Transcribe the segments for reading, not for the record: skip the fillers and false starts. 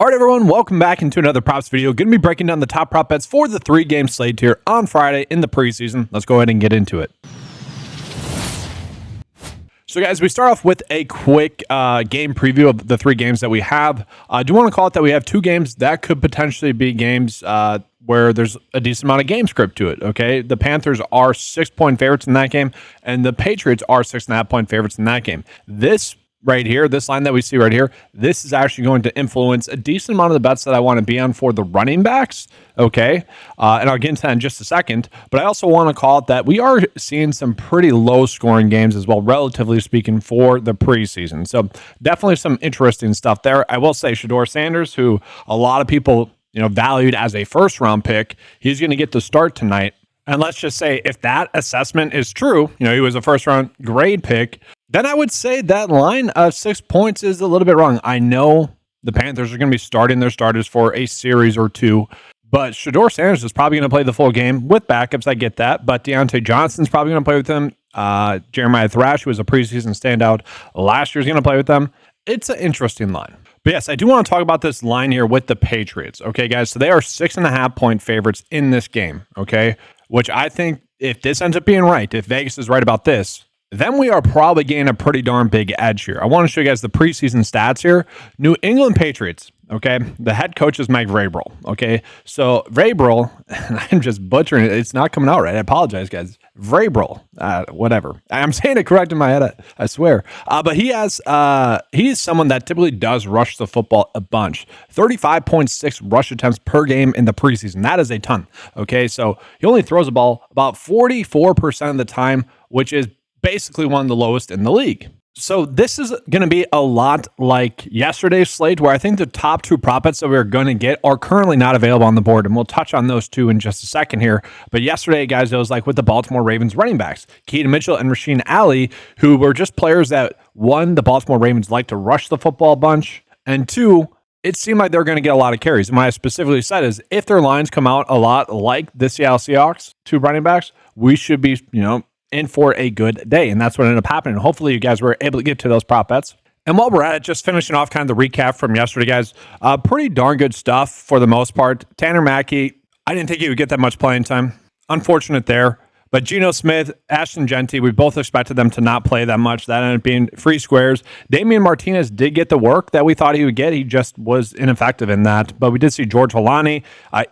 All right, everyone, welcome back into another props video. Going to be breaking down the top prop bets for the 3-game slate here on Friday in the preseason. Let's go ahead and get into it. So, guys, we start off with a quick game preview of the 3 games that we have. I do want to call it that we have 2 games that could potentially be games where there's a decent amount of game script to it, okay? The Panthers are 6-point favorites in that game, and the Patriots are 6.5-point favorites in that game. This right here, this line that we see right here, this is actually going to influence a decent amount of the bets that I want to be on for the running backs, okay? And I'll get into that in just a second, but I also want to call it that we are seeing some pretty low-scoring games as well, relatively speaking, for the preseason. So definitely some interesting stuff there. I will say Shedeur Sanders, who a lot of people valued as a first-round pick, he's going to get the start tonight. And let's just say if that assessment is true, he was a first-round grade pick, then I would say that line of 6 points is a little bit wrong. I know the Panthers are going to be starting their starters for a series or 2, but Shedeur Sanders is probably going to play the full game with backups. I get that, but Deontay Johnson's probably going to play with him. Jeremiah Thrash, who was a preseason standout last year, is going to play with them. It's an interesting line. But yes, I do want to talk about this line here with the Patriots. Okay, guys, so they are 6.5-point favorites in this game, okay? Which I think if this ends up being right, if Vegas is right about this, then we are probably getting a pretty darn big edge here. I want to show you guys the preseason stats here. New England Patriots, okay? The head coach is Mike Vrabel, okay? So Vrabel, I'm just butchering it. It's not coming out right. I apologize, guys. Vrabel, whatever. I'm saying it correct in my head, I swear. But he is someone that typically does rush the football a bunch. 35.6 rush attempts per game in the preseason. That is a ton, okay? So he only throws the ball about 44% of the time, which is basically one of the lowest in the league. So this is going to be a lot like yesterday's slate, where I think the top 2 prop bets that we're going to get are currently not available on the board, and we'll touch on those 2 in just a second here. But yesterday, guys, it was like with the Baltimore Ravens running backs, Keaton Mitchell and Rasheen Ali, who were just players that, 1, the Baltimore Ravens like to rush the football a bunch, and 2, it seemed like they're going to get a lot of carries. And what I specifically said is if their lines come out a lot like the Seattle Seahawks, 2 running backs, we should be, in for a good day. And that's what ended up happening. Hopefully you guys were able to get to those prop bets. And while we're at it, just finishing off kind of the recap from yesterday, guys, pretty darn good stuff for the most part. Tanner Mackey, I didn't think he would get that much playing time. Unfortunate there. But Geno Smith, Ashton Genty, we both expected them to not play that much. That ended up being free squares. Damian Martinez did get the work that we thought he would get. He just was ineffective in that. But we did see George Holani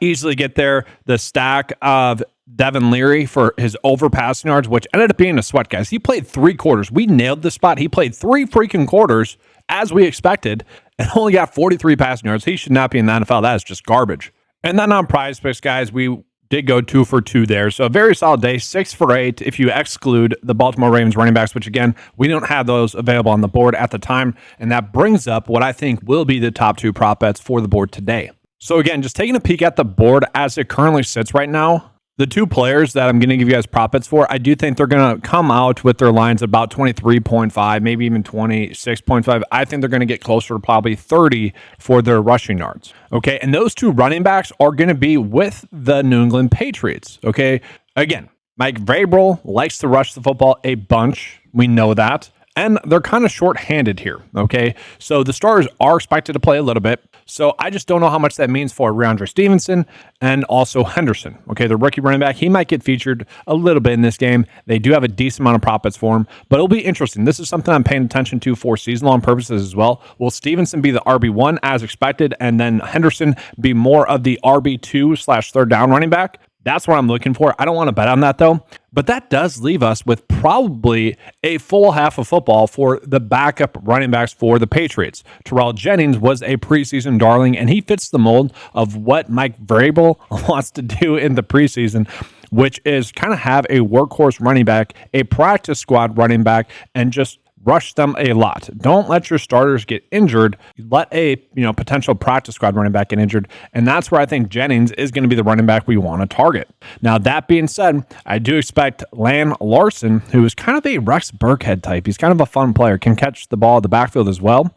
easily get there. The stack of Devin Leary for his overpassing yards, which ended up being a sweat, guys. He played 3 quarters. We nailed the spot. He played 3 freaking quarters, as we expected, and only got 43 passing yards. He should not be in the NFL. That is just garbage. And then on PrizePicks, guys, we did go 2 for 2 there. So a very solid day, 6 for 8 if you exclude the Baltimore Ravens running backs, which again, we don't have those available on the board at the time. And that brings up what I think will be the top 2 prop bets for the board today. So again, just taking a peek at the board as it currently sits right now, the 2 players that I'm going to give you guys prop bets for, I do think they're going to come out with their lines about 23.5, maybe even 26.5. I think they're going to get closer to probably 30 for their rushing yards. Okay, and those 2 running backs are going to be with the New England Patriots. Okay, again, Mike Vrabel likes to rush the football a bunch. We know that. And they're kind of short-handed here, okay? So the starters are expected to play a little bit. So I just don't know how much that means for Rhamondre Stevenson and also Henderson. Okay, the rookie running back, he might get featured a little bit in this game. They do have a decent amount of prop bets for him, but it'll be interesting. This is something I'm paying attention to for season-long purposes as well. Will Stevenson be the RB1 as expected, and then Henderson be more of the RB2/third down running back? That's what I'm looking for. I don't want to bet on that, though. But that does leave us with probably a full half of football for the backup running backs for the Patriots. Terrell Jennings was a preseason darling, and he fits the mold of what Mike Vrabel wants to do in the preseason, which is kind of have a workhorse running back, a practice squad running back, and just rush them a lot. Don't let your starters get injured. Let a potential practice squad running back get injured. And that's where I think Jennings is going to be the running back we want to target. Now, that being said, I do expect Lan Larson, who is kind of a Rex Burkhead type. He's kind of a fun player, can catch the ball at the backfield as well.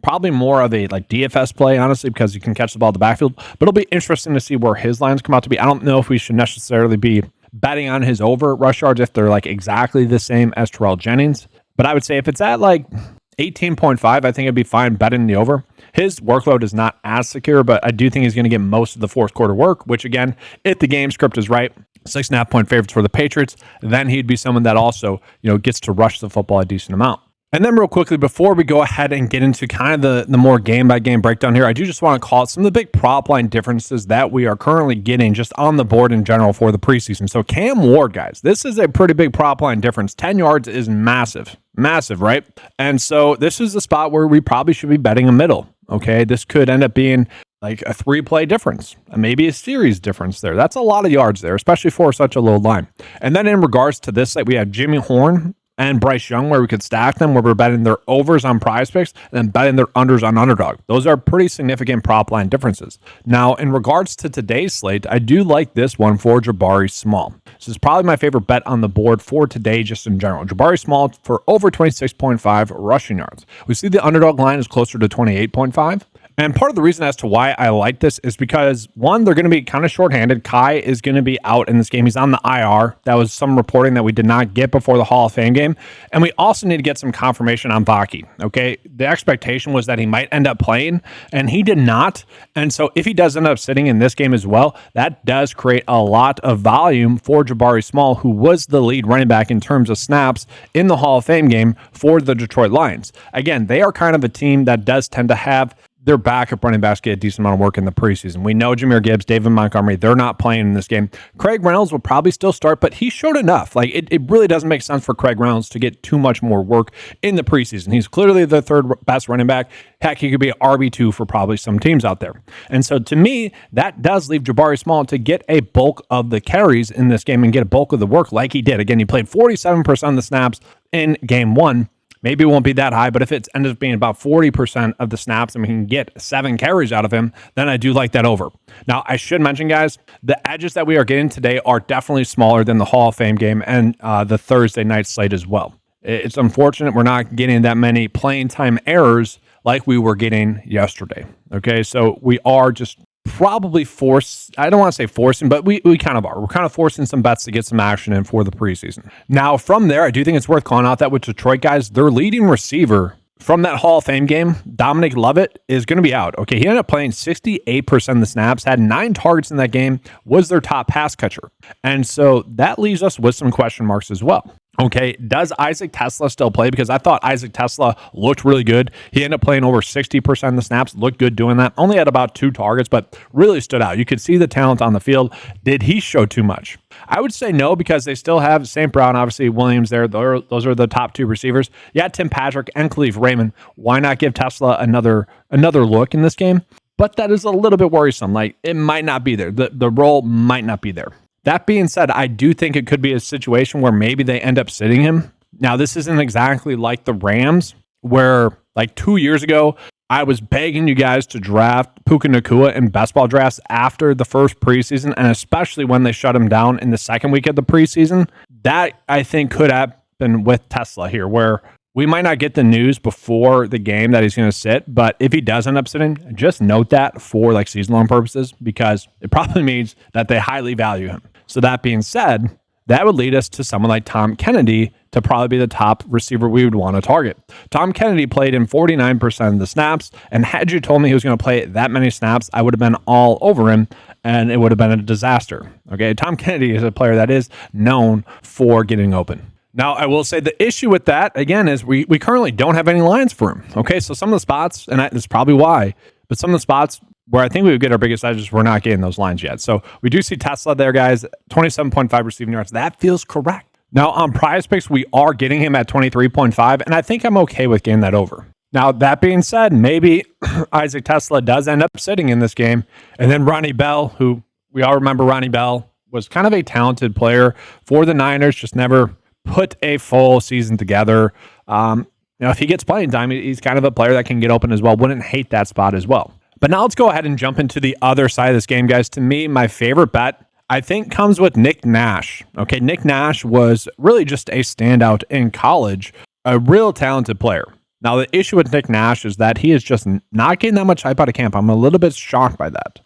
Probably more of a DFS play, honestly, because you can catch the ball at the backfield. But it'll be interesting to see where his lines come out to be. I don't know if we should necessarily be betting on his over rush yards if they're exactly the same as Terrell Jennings. But I would say if it's at 18.5, I think it'd be fine betting the over. His workload is not as secure, but I do think he's going to get most of the fourth quarter work, which again, if the game script is right, 6.5 point favorites for the Patriots, then he'd be someone that also, gets to rush the football a decent amount. And then real quickly, before we go ahead and get into kind of the more game-by-game breakdown here, I do just want to call out some of the big prop line differences that we are currently getting just on the board in general for the preseason. So Cam Ward, guys, this is a pretty big prop line difference. 10 yards is massive. Massive, right? And so this is a spot where we probably should be betting a middle, okay? This could end up being like a 3-play difference, maybe a series difference there. That's a lot of yards there, especially for such a low line. And then in regards to this, like we have Jimmy Horn and Bryce Young, where we could stack them, where we're betting their overs on PrizePicks and then betting their unders on Underdog. Those are pretty significant prop line differences. Now, in regards to today's slate, I do like this one for Jabari Small. This is probably my favorite bet on the board for today, just in general. Jabari Small for over 26.5 rushing yards. We see the Underdog line is closer to 28.5. And part of the reason as to why I like this is because, one, they're going to be kind of shorthanded. Kai is going to be out in this game. He's on the IR. That was some reporting that we did not get before the Hall of Fame game. And we also need to get some confirmation on Baki. Okay, the expectation was that he might end up playing, and he did not. And so if he does end up sitting in this game as well, that does create a lot of volume for Jabari Small, who was the lead running back in terms of snaps in the Hall of Fame game for the Detroit Lions. Again, they are kind of a team that does tend to have their backup running backs get a decent amount of work in the preseason. We know Jahmyr Gibbs, David Montgomery, they're not playing in this game. Craig Reynolds will probably still start, but he showed enough. Like it really doesn't make sense for Craig Reynolds to get too much more work in the preseason. He's clearly the third best running back. Heck, he could be an RB2 for probably some teams out there. And so to me, that does leave Jabari Small to get a bulk of the carries in this game and get a bulk of the work like he did. Again, he played 47% of the snaps in game one. Maybe it won't be that high, but if it ends up being about 40% of the snaps and we can get 7 carries out of him, then I do like that over. Now, I should mention, guys, the edges that we are getting today are definitely smaller than the Hall of Fame game and the Thursday night slate as well. It's unfortunate we're not getting that many playing time errors like we were getting yesterday. Okay, so we are just probably I don't want to say forcing, but we kind of are. We're kind of forcing some bets to get some action in for the preseason. Now, from there, I do think it's worth calling out that with Detroit, guys, their leading receiver from that Hall of Fame game, Dominic Lovett, is going to be out. Okay, he ended up playing 68% of the snaps, had 9 targets in that game, was their top pass catcher. And so that leaves us with some question marks as well. Okay, does Isaac Tesla still play? Because I thought Isaac Tesla looked really good. He ended up playing over 60% of the snaps, looked good doing that. Only had about 2 targets, but really stood out. You could see the talent on the field. Did he show too much? I would say no, because they still have St. Brown, obviously Williams there. Those are the top 2 receivers. Yeah, Tim Patrick and Khalif Raymond. Why not give Tesla another look in this game? But that is a little bit worrisome. Like, it might not be there. The role might not be there. That being said, I do think it could be a situation where maybe they end up sitting him. Now, this isn't exactly like the Rams, where like 2 years ago, I was begging you guys to draft Puka Nacua in best ball drafts after the first preseason, and especially when they shut him down in the second week of the preseason. That, I think, could happen with Tesla here, where we might not get the news before the game that he's going to sit, but if he does end up sitting, just note that for like season-long purposes, because it probably means that they highly value him. So that being said, that would lead us to someone like Tom Kennedy to probably be the top receiver we would want to target. Tom Kennedy played in 49% of the snaps, and had you told me he was going to play that many snaps, I would have been all over him, and it would have been a disaster. Okay, Tom Kennedy is a player that is known for getting open. Now, I will say the issue with that, again, is we currently don't have any lines for him. Okay, so some of the spots, and that's probably why, but some of the spots where I think we would get our biggest edges, we're not getting those lines yet. So we do see Tesla there, guys, 27.5 receiving yards. That feels correct. Now, on PrizePicks, we are getting him at 23.5, and I think I'm okay with getting that over. Now, that being said, maybe Isaac Tesla does end up sitting in this game, and then Ronnie Bell, who we all remember Ronnie Bell, was kind of a talented player for the Niners, just never put a full season together. If he gets playing time, he's kind of a player that can get open as well. Wouldn't hate that spot as well. But now let's go ahead and jump into the other side of this game, guys. To me, my favorite bet, I think, comes with Nick Nash. Okay, Nick Nash was really just a standout in college, a real talented player. Now, the issue with Nick Nash is that he is just not getting that much hype out of camp. I'm a little bit shocked by that.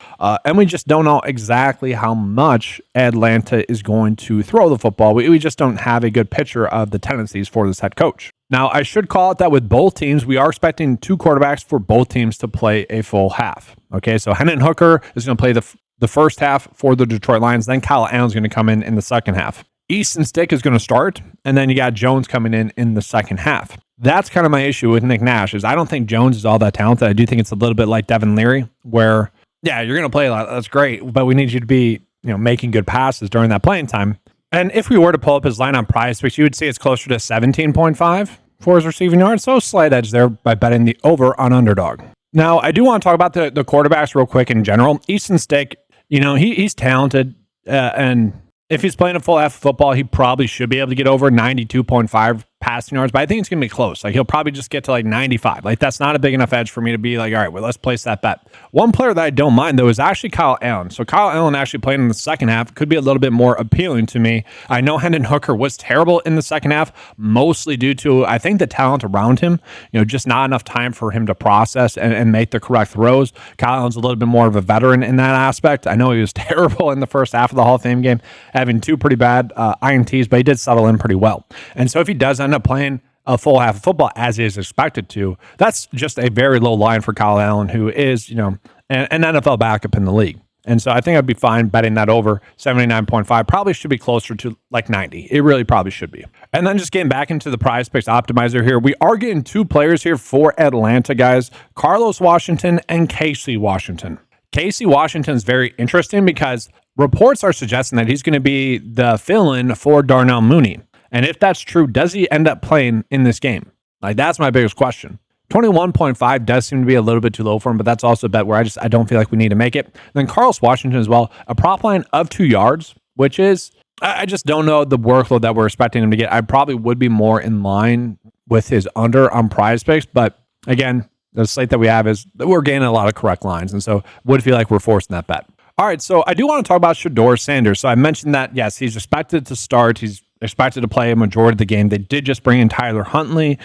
And we just don't know exactly how much Atlanta is going to throw the football. We just don't have a good picture of the tendencies for this head coach. Now, I should call it that with both teams, we are expecting two quarterbacks for both teams to play a full half. Okay, so Hendon Hooker is going to play the first half for the Detroit Lions. Then Kyle Allen's going to come in the second half. Easton Stick is going to start, and then you got Jones coming in the second half. That's kind of my issue with Nick Nash is I don't think Jones is all that talented. I do think it's a little bit like Devin Leary, where, yeah, you're going to play a lot. That's great, but we need you to be, making good passes during that playing time. And if we were to pull up his line on PrizePicks, you would see it's closer to 17.5 for his receiving yards. So slight edge there by betting the over on Underdog. Now, I do want to talk about the quarterbacks real quick in general. Easton Stick, he's talented, and if he's playing a full half of football, he probably should be able to get over 92.5 passing yards, but I think it's going to be close. Like, he'll probably just get to like 95. Like, that's not a big enough edge for me to be like, all right, well, let's place that bet. One player that I don't mind, though, is actually Kyle Allen. So Kyle Allen actually playing in the second half could be a little bit more appealing to me. I know Hendon Hooker was terrible in the second half, mostly due to, I think, the talent around him, just not enough time for him to process and make the correct throws. Kyle Allen's a little bit more of a veteran in that aspect. I know he was terrible in the first half of the Hall of Fame game, having two pretty bad INTs, but he did settle in pretty well. And so if he does end up playing a full half of football as he is expected to, that's just a very low line for Kyle Allen, who is, an NFL backup in the league. And so I think I'd be fine betting that over 79.5. Probably should be closer to like 90. It really probably should be. And then just getting back into the PrizePicks optimizer here, we are getting two players here for Atlanta, guys. Carlos Washington and Casey Washington. Casey Washington is very interesting because reports are suggesting that he's going to be the fill-in for Darnell Mooney. And if that's true, does he end up playing in this game? Like, that's my biggest question. 21.5 does seem to be a little bit too low for him, but that's also a bet where I don't feel like we need to make it. And then Carlos Washington as well, a prop line of 2 yards, which is, I just don't know the workload that we're expecting him to get. I probably would be more in line with his under on PrizePicks, but again, the slate that we have is that we're gaining a lot of correct lines, and so would feel like we're forcing that bet. All right, so I do want to talk about Shedeur Sanders. So I mentioned that, yes, he's expected to start. He's expected to play a majority of the game. They did just bring in Tyler Huntley,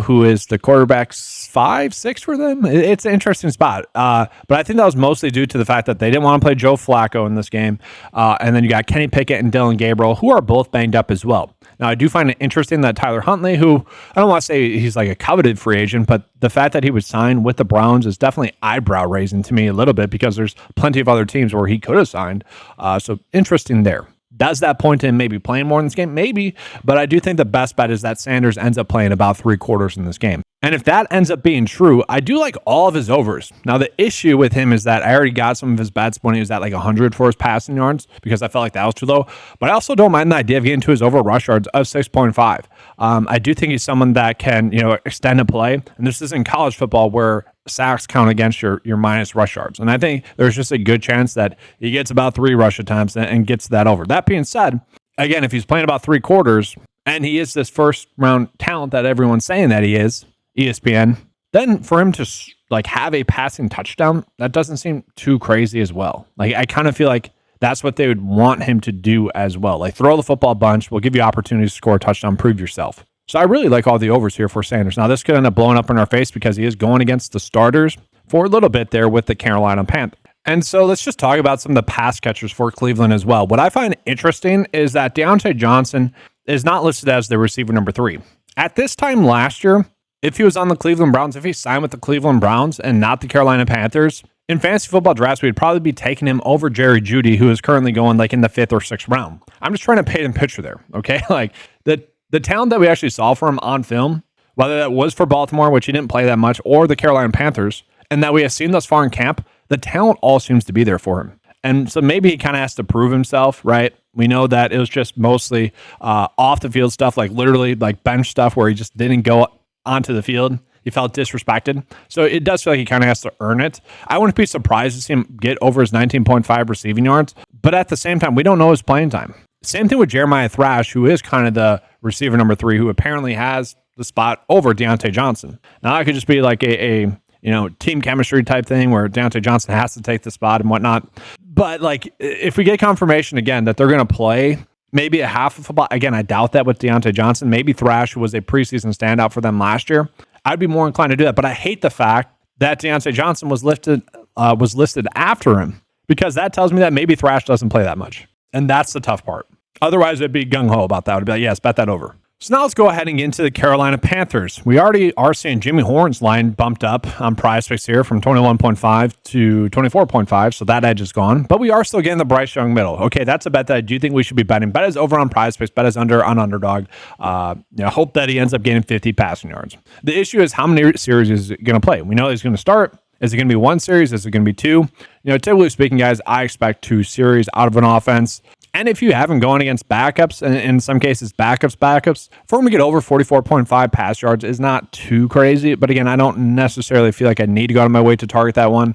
who is the quarterback's 5-6 for them. It's an interesting spot. But I think that was mostly due to the fact that they didn't want to play Joe Flacco in this game. And then you got Kenny Pickett and Dylan Gabriel, who are both banged up as well. Now, I do find it interesting that Tyler Huntley, who I don't want to say he's like a coveted free agent, but the fact that he was signed with the Browns is definitely eyebrow raising to me a little bit because there's plenty of other teams where he could have signed. So interesting there. Does that point to him maybe playing more in this game? Maybe, but I do think the best bet is that Sanders ends up playing about 3/4 in this game. And if that ends up being true, I do like all of his overs. Now, the issue with him is that I already got some of his bets when he was at like 100 for his passing yards because I felt like that was too low. But I also don't mind the idea of getting to his over rush yards of 6.5. I do think he's someone that can, extend a play. And this isn't college football where sacks count against your minus rush yards. And I think there's just a good chance that he gets about 3 rush attempts and gets that over. That being said, again, if he's playing about 3/4 and he is this first round talent that everyone's saying that he is, ESPN, then for him to like have a passing touchdown, that doesn't seem too crazy as well. Like, I kind of feel like that's what they would want him to do as well. Like, throw the football a bunch. We'll give you opportunities to score a touchdown, prove yourself. So I really like all the overs here for Sanders. Now, this could end up blowing up in our face because he is going against the starters for a little bit there with the Carolina Panthers. And so let's just talk about some of the pass catchers for Cleveland as well. What I find interesting is that Deontay Johnson is not listed as the receiver number 3. At this time last year, if he was on the Cleveland Browns, if he signed with the Cleveland Browns and not the Carolina Panthers, in fantasy football drafts, we'd probably be taking him over Jerry Jeudy, who is currently going like in the 5th or 6th round. I'm just trying to paint a picture there, okay? Like, the talent that we actually saw for him on film, whether that was for Baltimore, which he didn't play that much, or the Carolina Panthers, and that we have seen thus far in camp, the talent all seems to be there for him. And so maybe he kind of has to prove himself, right? We know that it was just mostly off the field stuff, like literally like bench stuff where he just didn't go onto the field. He felt disrespected. So it does feel like he kind of has to earn it. I wouldn't be surprised to see him get over his 19.5 receiving yards, but at the same time, we don't know his playing time. Same thing with Jeremiah Thrash, who is kind of the receiver number 3, who apparently has the spot over Deontay Johnson. Now, that could just be like a team chemistry type thing where Deontay Johnson has to take the spot and whatnot. But like, if we get confirmation again that they're going to play maybe a half of football, again, I doubt that with Deontay Johnson. Maybe Thrash, who was a preseason standout for them last year, I'd be more inclined to do that. But I hate the fact that Deontay Johnson was listed after him, because that tells me that maybe Thrash doesn't play that much. And that's the tough part. Otherwise, it'd be gung-ho about that. I'd be like, yes, bet that over. So now let's go ahead and get into the Carolina Panthers. We already are seeing Jimmy Horn's line bumped up on PrizePicks here from 21.5 to 24.5, so that edge is gone. But we are still getting the Bryce Young middle. Okay, that's a bet that I do think we should be betting. Bet is over on PrizePicks, bet is under on Underdog. Hope that he ends up getting 50 passing yards. The issue is how many series is it going to play? We know he's going to start. Is it going to be one series? Is it going to be two? Typically speaking, guys, I expect 2 series out of an offense. And if you have him going against backups, and in some cases backups, for him to get over 44.5 pass yards is not too crazy. But again, I don't necessarily feel like I need to go out of my way to target that one.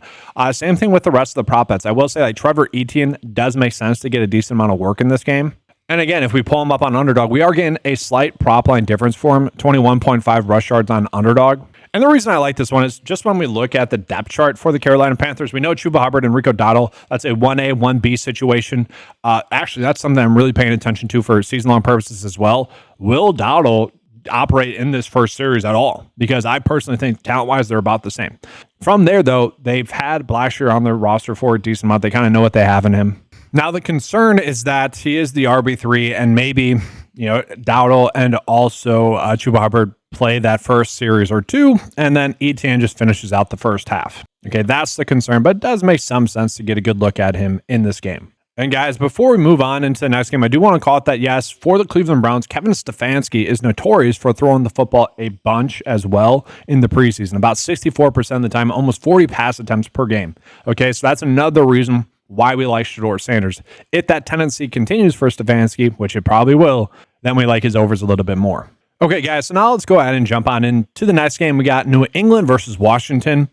Same thing with the rest of the prop bets. I will say like Trevor Etienne does make sense to get a decent amount of work in this game. And again, if we pull him up on Underdog, we are getting a slight prop line difference for him, 21.5 rush yards on Underdog. And the reason I like this one is just when we look at the depth chart for the Carolina Panthers, we know Chuba Hubbard and Rico Dowdle, that's a 1A, 1B situation. Actually, that's something I'm really paying attention to for season-long purposes as well. Will Dowdle operate in this first series at all? Because I personally think talent-wise, they're about the same. From there, though, they've had Blackshear on their roster for a decent amount. They kind of know what they have in him. Now, the concern is that he is the RB3 and maybe, Dowdle and also Chuba Hubbard play that first series or two, and then Etienne just finishes out the first half. Okay, that's the concern, but it does make some sense to get a good look at him in this game. And guys, before we move on into the next game, I do want to call it that, yes, for the Cleveland Browns, Kevin Stefanski is notorious for throwing the football a bunch as well in the preseason. About 64% of the time, almost 40 pass attempts per game. Okay, so that's another reason why we like Shedeur Sanders. If that tendency continues for Stefanski, which it probably will, then we like his overs a little bit more. Okay, guys, so now let's go ahead and jump on into the next game. We got New England versus Washington.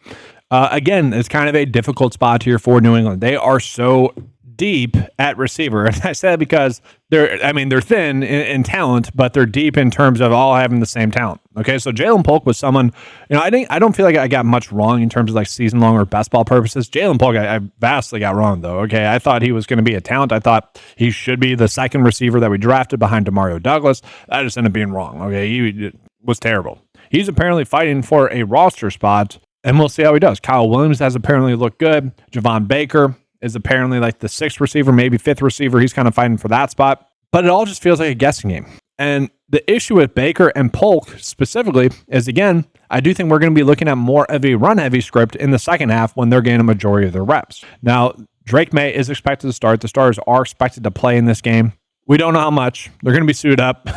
Again, it's kind of a difficult spot here for New England. They are so deep at receiver. And I said because they're thin in talent, but they're deep in terms of all having the same talent. Okay, so Jalen Polk was someone, I don't feel like I got much wrong in terms of like season long or best ball purposes. Jalen Polk, I vastly got wrong though. Okay, I thought he was going to be a talent. I thought he should be the second receiver that we drafted behind Demario Douglas. That just ended up being wrong. Okay, he was terrible. He's apparently fighting for a roster spot, and we'll see how he does. Kyle Williams has apparently looked good. Javon Baker is apparently like the 6th receiver, maybe 5th receiver. He's kind of fighting for that spot. But it all just feels like a guessing game. And the issue with Baker and Polk specifically is, again, I do think we're going to be looking at more of a run-heavy script in the second half when they're getting a majority of their reps. Now, Drake May is expected to start. The starters are expected to play in this game. We don't know how much. They're going to be suited up.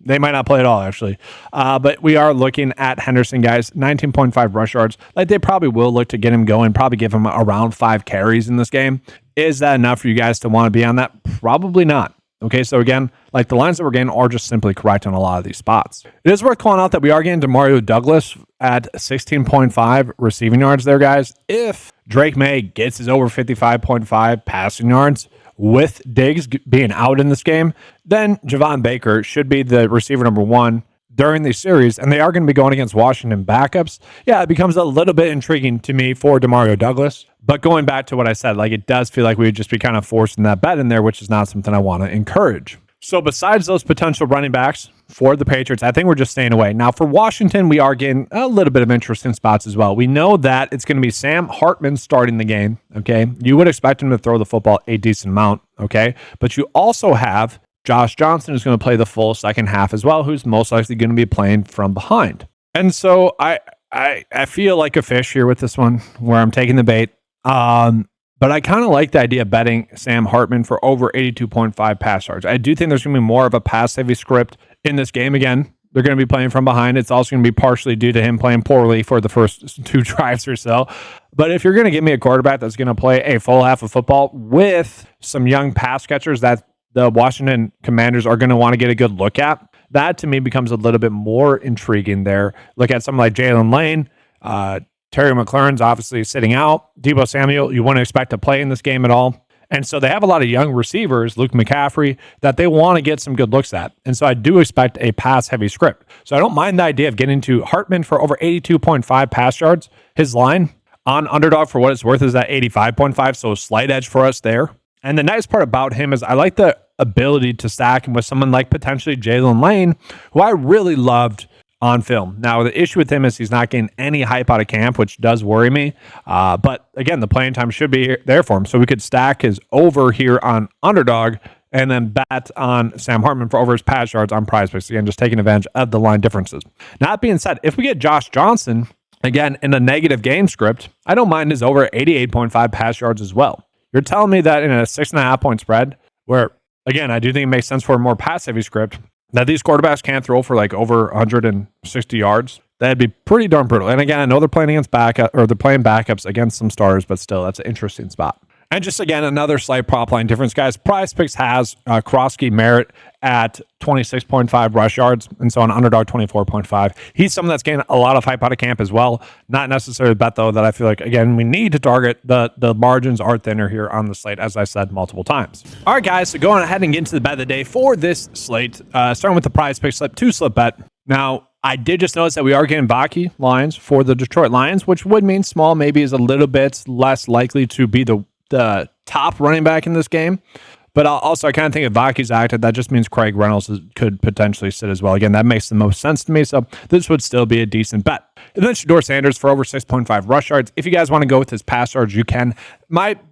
They might not play at all, actually. But we are looking at Henderson, guys. 19.5 rush yards. Like, they probably will look to get him going, probably give him around 5 carries in this game. Is that enough for you guys to want to be on that? Probably not. Okay, so again, like the lines that we're getting are just simply correct on a lot of these spots. It is worth calling out that we are getting Demario Douglas at 16.5 receiving yards there, guys. If Drake May gets his over 55.5 passing yards, with Diggs being out in this game, then Javon Baker should be the receiver number 1 during the series, and they are going to be going against Washington backups. Yeah, it becomes a little bit intriguing to me for Demario Douglas, but going back to what I said, like it does feel like we would just be kind of forcing that bet in there, which is not something I want to encourage. So besides those potential running backs for the Patriots, I think we're just staying away. Now for Washington, we are getting a little bit of interesting spots as well. We know that it's going to be Sam Hartman starting the game, okay? You would expect him to throw the football a decent amount, okay? But you also have Josh Johnson, who's going to play the full second half as well, who's most likely going to be playing from behind. And so I feel like a fish here with this one where I'm taking the bait. But I kind of like the idea of betting Sam Hartman for over 82.5 pass yards. I do think there's going to be more of a pass-heavy script in this game. Again, they're going to be playing from behind. It's also going to be partially due to him playing poorly for the first 2 drives or so. But if you're going to give me a quarterback that's going to play a full half of football with some young pass catchers that the Washington Commanders are going to want to get a good look at, that to me becomes a little bit more intriguing there. Look at something like Jalen Lane, Terry McLaurin's obviously sitting out. Deebo Samuel, you wouldn't expect to play in this game at all. And so they have a lot of young receivers, Luke McCaffrey, that they want to get some good looks at. And so I do expect a pass-heavy script. So I don't mind the idea of getting to Hartman for over 82.5 pass yards. His line on Underdog, for what it's worth, is at 85.5, so a slight edge for us there. And the nice part about him is I like the ability to stack him with someone like potentially Jalen Lane, who I really loved on film. Now, the issue with him is he's not getting any hype out of camp, which does worry me. But again, the playing time should be there for him. So we could stack his over here on Underdog and then bet on Sam Hartman for over his pass yards on PrizePicks. Again, just taking advantage of the line differences. Now, that being said, if we get Josh Johnson, again, in a negative game script, I don't mind his over 88.5 pass yards as well. You're telling me that in a 6.5 point spread, where, again, I do think it makes sense for a more pass-heavy script, that these quarterbacks can't throw for like over 160 yards, that'd be pretty darn brutal. And again, I know they're playing against they're playing backups against some starters, but still, that's an interesting spot. And just again, another slight prop line difference, guys. PrizePicks has Krosky Merritt at 26.5 rush yards, and so on Underdog 24.5. He's someone that's getting a lot of hype out of camp as well. Not necessarily a bet, though, that I feel like, again, we need to target. The margins are thinner here on the slate, as I said multiple times. All right, guys, so going ahead and get into the bet of the day for this slate, starting with the PrizePicks slip, 2-slip bet. Now, I did just notice that we are getting Baki lines for the Detroit Lions, which would mean Small maybe is a little bit less likely to be the top running back in this game. But also, I kind of think if Baki's active, that just means Craig Reynolds could potentially sit as well. Again, that makes the most sense to me. So this would still be a decent bet. And then Shedeur Sanders for over 6.5 rush yards. If you guys want to go with his pass yards, you can.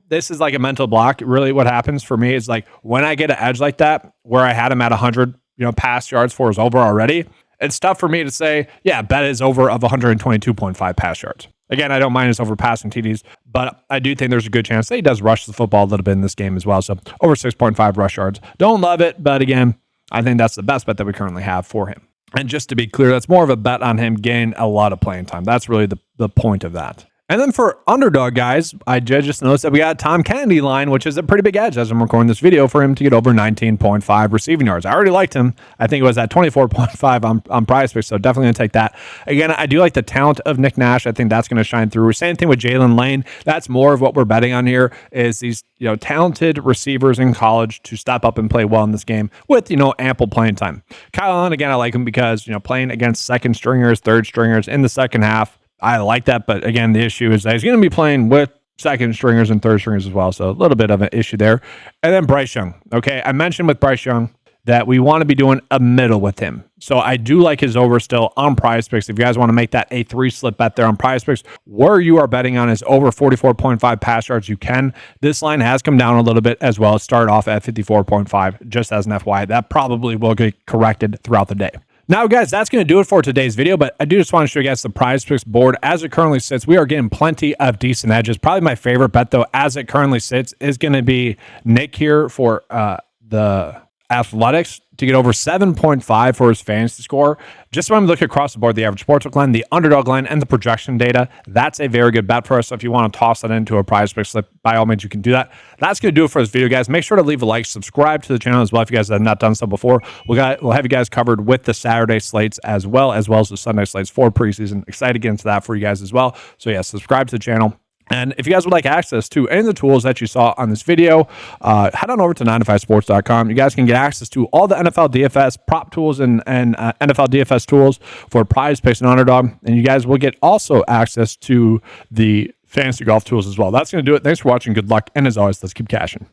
This is like a mental block. Really what happens for me is like when I get an edge like that, where I had him at 100, pass yards for his over already, it's tough for me to say, yeah, bet is over of 122.5 pass yards. Again, I don't mind his over passing TDs, but I do think there's a good chance that he does rush the football a little bit in this game as well. So over 6.5 rush yards. Don't love it, but again, I think that's the best bet that we currently have for him. And just to be clear, that's more of a bet on him gaining a lot of playing time. That's really the point of that. And then for Underdog, guys, I just noticed that we got Tom Kennedy line, which is a pretty big edge as I'm recording this video for him to get over 19.5 receiving yards. I already liked him. I think it was at 24.5 on PrizePicks, so definitely going to take that. Again, I do like the talent of Nick Nash. I think that's going to shine through. Same thing with Jalen Lane. That's more of what we're betting on here is these talented receivers in college to step up and play well in this game with ample playing time. Kyle Allen, again, I like him because playing against second stringers, third stringers in the second half, I like that, but again, the issue is that he's going to be playing with second stringers and third stringers as well, so a little bit of an issue there. And then Bryce Young. Okay, I mentioned with Bryce Young that we want to be doing a middle with him. So I do like his over still on PrizePicks. If you guys want to make that a 3-slip bet there on PrizePicks, where you are betting on is over 44.5 pass yards, you can. This line has come down a little bit as well. It started off at 54.5, just as an FYI. That probably will get corrected throughout the day. Now, guys, that's going to do it for today's video, but I do just want to show you guys the PrizePicks board. As it currently sits, we are getting plenty of decent edges. Probably my favorite bet, though, as it currently sits, is going to be Nick here for the Athletics to get over 7.5 for his fantasy score. Just when we look across the board, the average sportsbook line, the Underdog line, and the projection data, that's a very good bet for us. So if you want to toss that into a PrizePicks slip, by all means, you can do that. That's going to do it for this video, guys. Make sure to leave a like, subscribe to the channel as well if you guys have not done so before. We'll have you guys covered with the Saturday slates as well as the Sunday slates for preseason. Excited to get into that for you guys as well. So yeah, subscribe to the channel. And if you guys would like access to any of the tools that you saw on this video, head on over to 9to5sports.com. You guys can get access to all the NFL DFS prop tools and NFL DFS tools for PrizePicks and Underdog. And you guys will get also access to the fantasy golf tools as well. That's going to do it. Thanks for watching. Good luck. And as always, let's keep cashing.